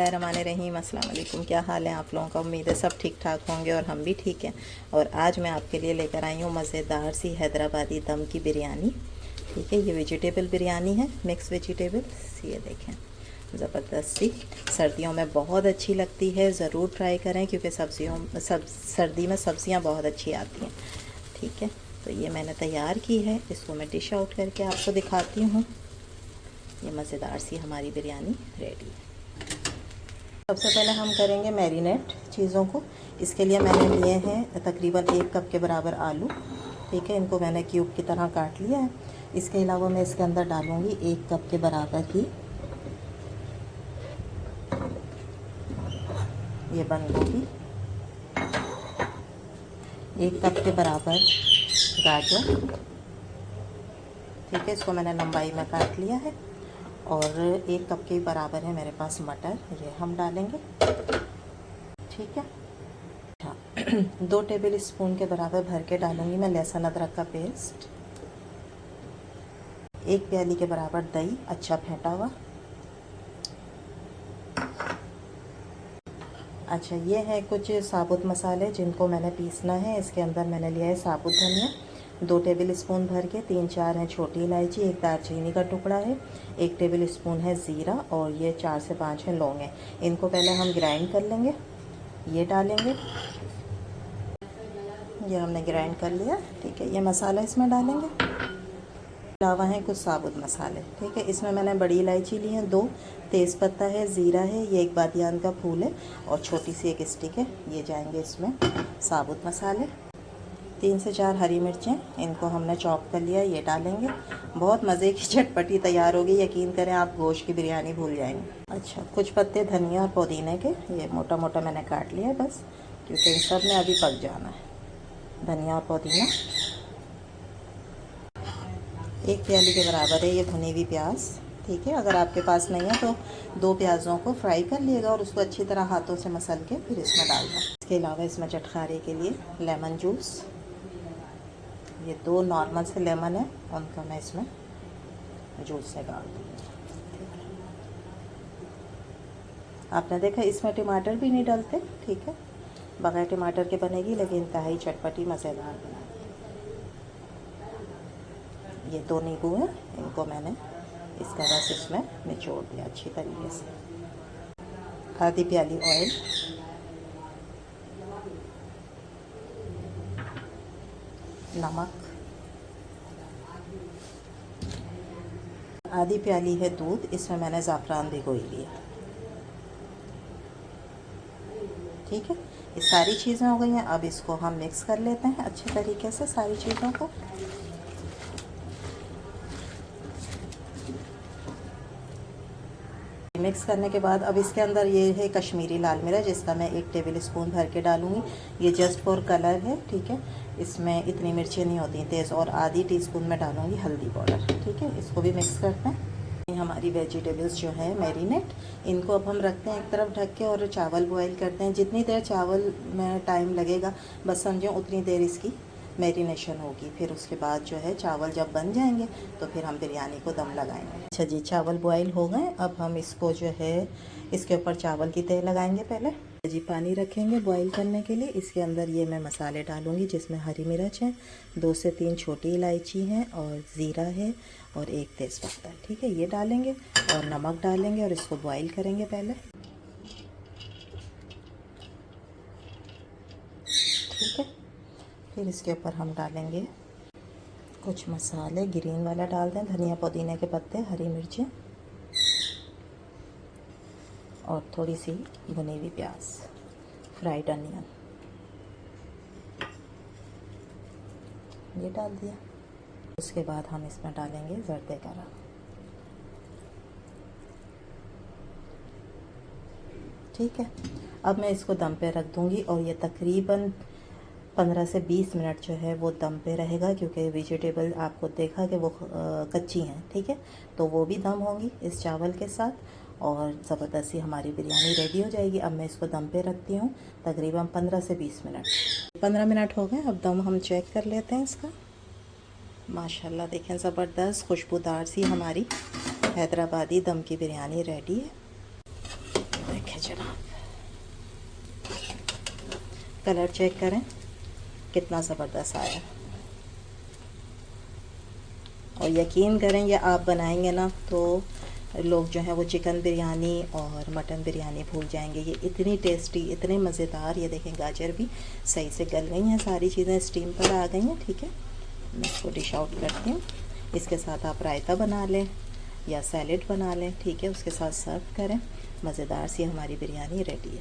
रहीम, अस्सलाम वालेकुम। क्या हाल है आप लोगों का? उम्मीद है सब ठीक ठाक होंगे और हम भी ठीक हैं। और आज मैं आपके लिए लेकर आई हूँ मज़ेदार सी हैदराबादी दम की बिरयानी। ठीक है, ये वेजिटेबल बिरयानी है, मिक्स वेजिटेबल्स। ये देखें, ज़बरदस्त सी, सर्दियों में बहुत अच्छी लगती है। ज़रूर ट्राई करें क्योंकि सर्दी में सब्ज़ियाँ बहुत अच्छी आती हैं। ठीक है, तो ये मैंने तैयार की है, इसको मैं डिश आउट करके आपको दिखाती हूँ। ये मज़ेदार सी हमारी बिरयानी रेडी है। सबसे पहले हम करेंगे मैरिनेट चीज़ों को। इसके लिए मैंने लिए हैं तकरीबन 1 कप के बराबर आलू। ठीक है, इनको मैंने क्यूब की तरह काट लिया है। इसके अलावा मैं इसके अंदर डालूँगी 1 कप के बराबर ही ये बंद गोभी, 1 कप के बराबर गाजर। ठीक है, इसको मैंने लंबाई में काट लिया है। और 1 कप के बराबर है मेरे पास मटर, ये हम डालेंगे। ठीक है, 2 टेबल स्पून के बराबर भर के डालूंगी मैं लहसुन अदरक का पेस्ट। 1 प्याली के बराबर दही, अच्छा फेंटा हुआ। अच्छा, ये है कुछ साबुत मसाले जिनको मैंने पीसना है। इसके अंदर मैंने लिया है साबुत धनिया 2 टेबल स्पून भर के, 3-4 हैं छोटी इलायची, 1 दालचीनी का टुकड़ा है, 1 टेबल स्पून है ज़ीरा और ये 4 से 5 हैं लौंग हैं। इनको पहले हम ग्राइंड कर लेंगे। ये डालेंगे, ये हमने ग्राइंड कर लिया। ठीक है, ये मसाला इसमें डालेंगे। अलावा हैं कुछ साबुत मसाले। ठीक है, इसमें मैंने बड़ी इलायची ली है 2, तेज़पत्ता है, ज़ीरा है, ये 1 बादियान का फूल है और छोटी सी 1 स्टिक है। ये जाएंगे इसमें साबुत मसाले। 3 से 4 हरी मिर्चें, इनको हमने चॉप कर लिया, ये डालेंगे। बहुत मज़े की चटपटी तैयार होगी, यकीन करें आप गोश्त की बिरयानी भूल जाएंगे। अच्छा, कुछ पत्ते धनिया और पुदीने के, ये मोटा मोटा मैंने काट लिया बस, क्योंकि इन सब में अभी पक जाना है। धनिया और पुदीना। 1 प्याली के बराबर है ये भुनी हुई प्याज। ठीक है, अगर आपके पास नहीं है तो 2 प्याज़ों को फ्राई कर लिएगा और उसको अच्छी तरह हाथों से मसल के फिर इसमें डालना। इसके अलावा इसमें चटखारे के लिए लेमन जूस, ये 2 नॉर्मल से लेमन है, उनका मैं इसमें जूस से डाल दूँगी। आपने देखा इसमें टमाटर भी नहीं डालते। ठीक है, बगैर टमाटर के बनेगी लेकिन इंतहाई चटपटी मज़ेदार बनेगी। ये 2 नींबू हैं, इनको मैंने इसका रस इसमें निचोड़ दिया अच्छी तरीके से। आधी प्याली ऑयल, नमक, आधी प्याली है दूध, इसमें मैंने ज़ाफ़रान भिगोई लिया। ठीक है, ये सारी चीज़ें हो गई हैं। अब इसको हम मिक्स कर लेते हैं अच्छे तरीके से सारी चीज़ों को। मिक्स करने के बाद अब इसके अंदर ये है कश्मीरी लाल मिर्च, जिसका मैं 1 टेबल स्पून भर के डालूँगी। ये जस्ट फॉर कलर है। ठीक है, इसमें इतनी मिर्चें नहीं होती तेज़। और आधी टीस्पून में डालूँगी हल्दी पाउडर। ठीक है, इसको भी मिक्स करते हैं। हमारी वेजिटेबल्स जो है मैरिनेट, इनको अब हम रखते हैं एक तरफ ढक के और चावल बॉईल करते हैं। जितनी देर चावल में टाइम लगेगा बस समझो उतनी देर इसकी मैरिनेशन होगी। फिर उसके बाद जो है चावल जब बन जाएंगे तो फिर हम बिरयानी को दम लगाएंगे। अच्छा जी, चावल बॉईल हो गए। अब हम इसको जो है इसके ऊपर चावल की तह लगाएंगे। पहले जी पानी रखेंगे बॉईल करने के लिए। इसके अंदर ये मैं मसाले डालूँगी, जिसमें हरी मिर्च है, 2 से 3 छोटी इलायची हैं और ज़ीरा है और 1 तेज़पत्ता। ठीक है, ये डालेंगे और नमक डालेंगे और इसको बॉईल करेंगे पहले। ठीक है, फिर इसके ऊपर हम डालेंगे कुछ मसाले। ग्रीन वाला डाल दें, धनिया पुदीने के पत्ते, हरी मिर्चें और थोड़ी सी भुनी हुई प्याज, फ्राइड अनियन, ये डाल दिया। उसके बाद हम इसमें डालेंगे ज़र्दे का रंग। ठीक है, अब मैं इसको दम पे रख दूँगी और ये तकरीबन 15 से 20 मिनट जो है वो दम पे रहेगा, क्योंकि वेजिटेबल आपको देखा कि वो कच्ची हैं। ठीक है, तो वो भी दम होंगी इस चावल के साथ और ज़बरदस्ती हमारी बिरयानी रेडी हो जाएगी। अब मैं इसको दम पे रखती हूँ तकरीबन 15 से 20 मिनट। 15 मिनट हो गए, अब दम हम चेक कर लेते हैं इसका। माशाल्लाह देखें, ज़बरदस्त खुशबूदार सी हमारी हैदराबादी दम की बिरयानी रेडी है। देखें जनाब, कलर चेक करें कितना ज़बरदस्त आया। और यकीन करें ये आप बनाएंगे ना तो लोग जो है वो चिकन बिरयानी और मटन बिरयानी भूल जाएंगे। ये इतनी टेस्टी, इतने मज़ेदार। ये देखें गाजर भी सही से गल गई हैं, सारी चीज़ें स्टीम पर आ गई हैं। ठीक है, मैं इसको डिश आउट करती हूँ। इसके साथ आप रायता बना लें या सैलेड बना लें। ठीक है, उसके साथ सर्व करें। मज़ेदार सी हमारी बिरयानी रेडी है।